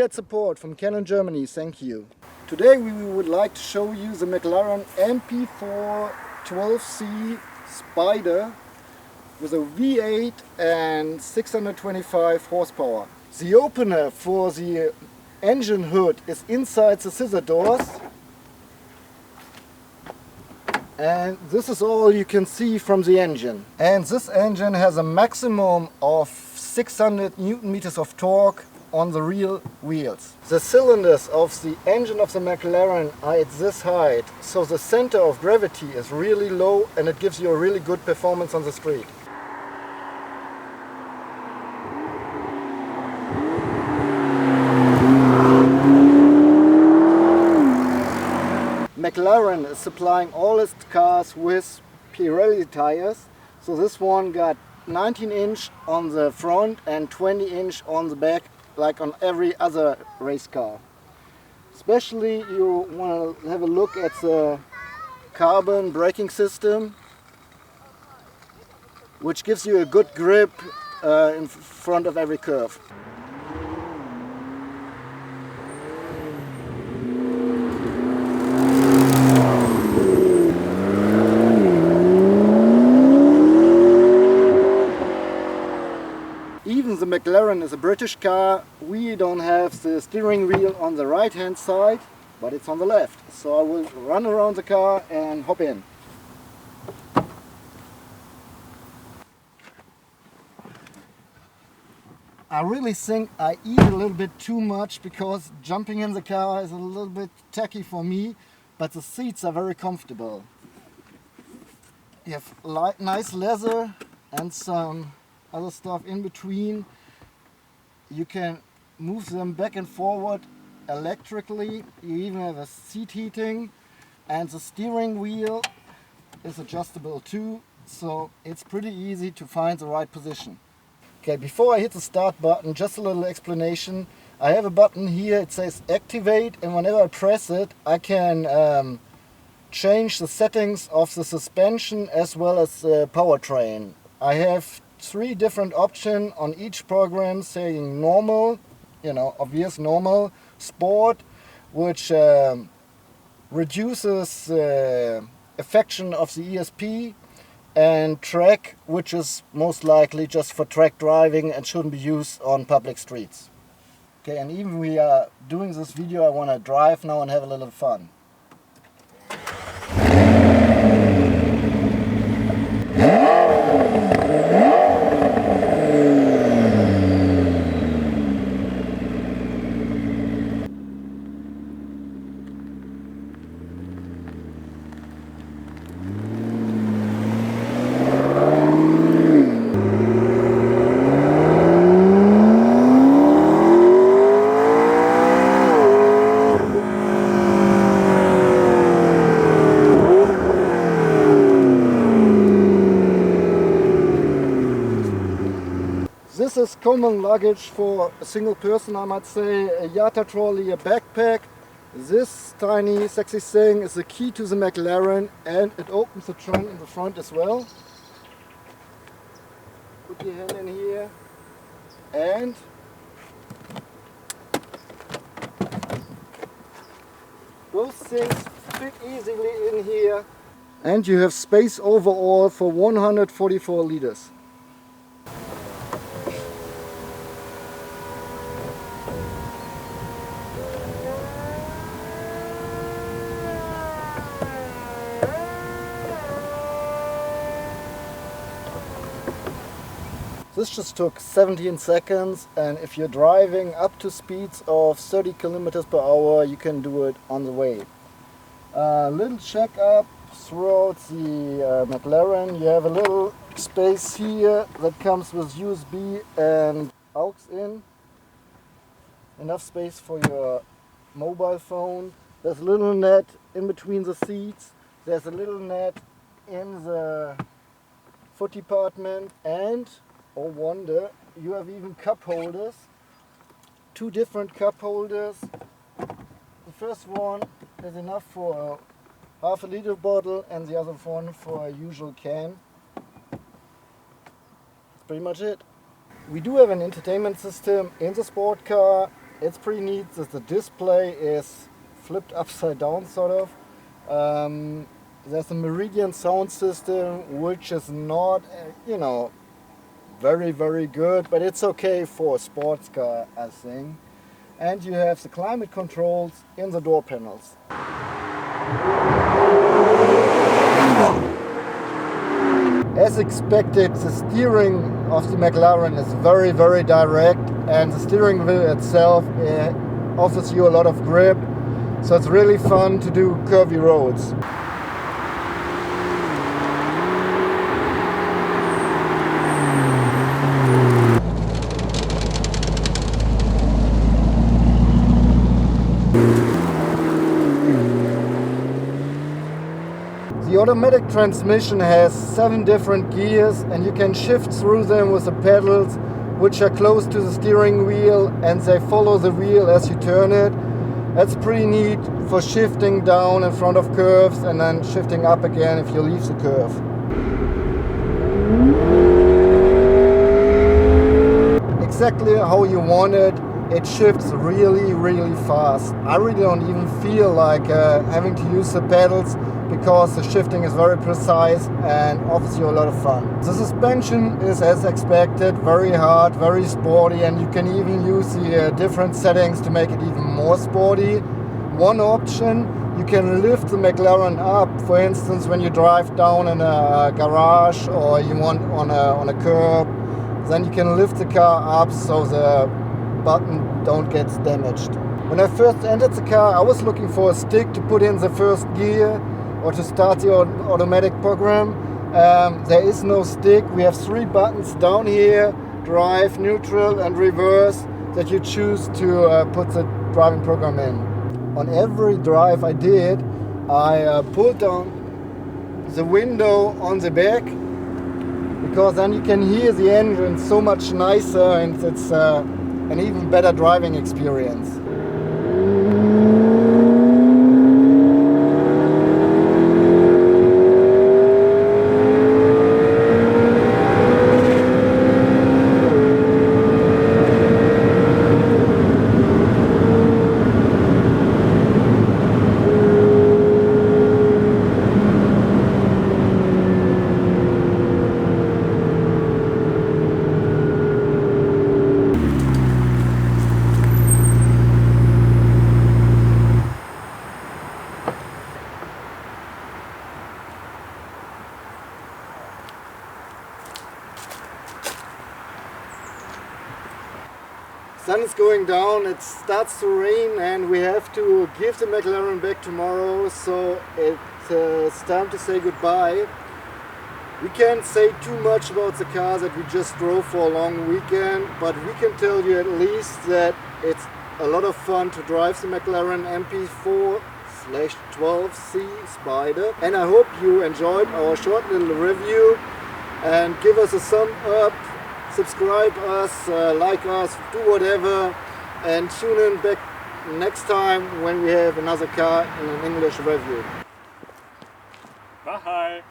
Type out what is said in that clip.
get support from Canon Germany, thank you. Today we would like to show you the McLaren MP4-12C Spider with a V8 and 625 horsepower. The opener for the engine hood is inside the scissor doors, and this is all you can see from the engine. And this engine has a maximum of 600 Newton meters of torque on the real wheels. The cylinders of the engine of the McLaren are at this height, so the center of gravity is really low and it gives you a really good performance on the street. McLaren is supplying all its cars with Pirelli tires, so this one got 19-inch on the front and 20-inch on the back, like on every other race car. Especially you want to have a look at the carbon braking system, which gives you a good grip in front of every curve. Even the McLaren is a British car. We don't have the steering wheel on the right hand side, but it's on the left. So I will run around the car and hop in. I really think I eat a little bit too much because jumping in the car is a little bit tacky for me, but the seats are very comfortable. You have nice leather and some other stuff in between. You can move them back and forward electrically. You even have a seat heating, and the steering wheel is adjustable too, so it's pretty easy to find the right position. Okay, before I hit the start button, just a little explanation. I have a button here, it says activate, and whenever I press it I can change the settings of the suspension as well as the powertrain. I have 3 different options on each program, saying normal, obvious normal, sport, which reduces affection of the ESP, and track, which is most likely just for track driving and shouldn't be used on public streets. Okay, and even we are doing this video, I want to drive now and have a little fun. This is common luggage for a single person, I might say. A Yata trolley, a backpack. This tiny sexy thing is the key to the McLaren, and it opens the trunk in the front as well. Put your hand in here and those things fit easily in here, and you have space overall for 144 liters. This just took 17 seconds, and if you're driving up to speeds of 30 kilometers per hour, you can do it on the way. Little check-up throughout the McLaren. You have a little space here that comes with USB and aux in. Enough space for your mobile phone. There's a little net in between the seats. There's a little net in the foot department, and oh wonder, you have even cup holders. 2 different cup holders. The first one is enough for a half a liter bottle, and the other one for a usual can. That's pretty much it. We do have an entertainment system in the sport car, It's pretty neat that the display is flipped upside down, sort of. There's a Meridian sound system, which is not, you know, very, very good, but it's okay for a sports car, I think. And you have the climate controls in the door panels. As expected, the steering of the McLaren is very, very direct, and the steering wheel itself offers you a lot of grip, so it's really fun to do curvy roads. The automatic transmission has 7 different gears, and you can shift through them with the pedals, which are close to the steering wheel, and they follow the wheel as you turn it. That's pretty neat for shifting down in front of curves and then shifting up again if you leave the curve. Exactly how you want it. It shifts really, really fast. I really don't even feel like having to use the pedals, because the shifting is very precise and offers you a lot of fun. The suspension is, as expected, very hard, very sporty, and you can even use the different settings to make it even more sporty. One option, you can lift the McLaren up, for instance when you drive down in a garage or you want on a curb, then you can lift the car up so the button don't get damaged. When I first entered the car, I was looking for a stick to put in the first gear or to start the automatic program. There is no stick. We have 3 buttons down here: drive, neutral and reverse, that you choose to put the driving program in. On every drive I did, I pulled down the window on the back, because then you can hear the engine so much nicer, and it's an even better driving experience. Sun is going down, it starts to rain, and we have to give the McLaren back tomorrow, so it's time to say goodbye. We can't say too much about the car that we just drove for a long weekend, but we can tell you at least that it's a lot of fun to drive the McLaren MP4-12C Spider. And I hope you enjoyed our short little review, and give us a thumb up. Subscribe us, like us, do whatever, and tune in back next time when we have another car in an English review. Bye!